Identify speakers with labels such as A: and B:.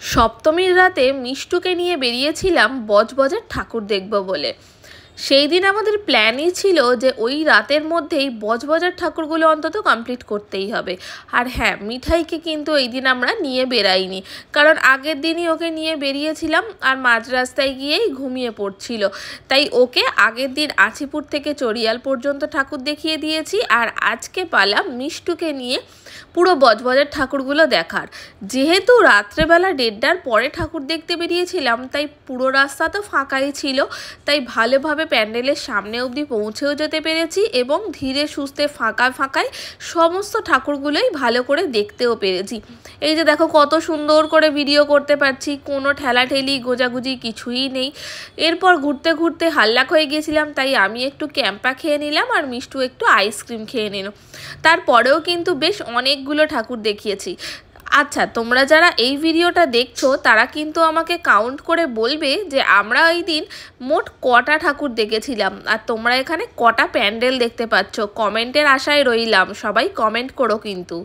A: সপ্তমীর রাতে মিষ্টুকে নিয়ে বেরিয়েছিলাম বজবজের ঠাকুর দেখব বলে। সেই দিন আমাদের প্ল্যানই ছিল যে ওই রাতের মধ্যেই বজবজের ঠাকুরগুলো অন্তত কমপ্লিট করতেই হবে। আর হ্যাঁ, মিঠাইকে কিন্তু এই দিন আমরা নিয়ে বেরাইনি, কারণ আগের দিনই ওকে নিয়ে বেরিয়েছিলাম আর মাঝ রাস্তায় গিয়েই ঘুমিয়ে পড়ছিল। তাই ওকে আগের দিন আছিপুর থেকে চড়িয়াল পর্যন্ত ঠাকুর দেখিয়ে দিয়েছি, আর আজকে পালা মিষ্টুকে নিয়ে পুরো বজবজের ঠাকুরগুলো দেখার। যেহেতু রাত্রেবেলা 1:30টার পরে ঠাকুর দেখতে বেরিয়েছিলাম, তাই পুরো রাস্তা তো ফাঁকাই ছিল, তাই ভালোভাবে প্যান্ডেলের সামনে অবধি পৌঁছেও যেতে পেরেছি এবং ধীরে সুস্থে ফাঁকায় সমস্ত ঠাকুরগুলোই ভালো করে দেখতেও পেরেছি। এই যে দেখো কত সুন্দর করে ভিডিও করতে পারছি, কোনো ঠেলাঠেলি গোজাগুজি কিছুই নেই। এরপর ঘুরতে ঘুরতে হাল্লাক হয়ে গিয়েছিলাম, তাই আমি একটু ক্যাম্পা খেয়ে নিলাম আর মিষ্টু একটু আইসক্রিম খেয়ে নিল। তারপরেও কিন্তু বেশ অনেকগুলো ঠাকুর দেখিয়েছি। আচ্ছা, তোমরা যারা এই ভিডিওটা দেখছো তারা কিন্তু আমাকে কাউন্ট করে বলবে যে আমরা ওই দিন মোট কটা ঠাকুর দেখেছিলাম, আর তোমরা এখানে কটা প্যান্ডেল দেখতে পাচ্ছ। কমেন্টের আশায় রইলাম, সবাই কমেন্ট করো কিন্তু।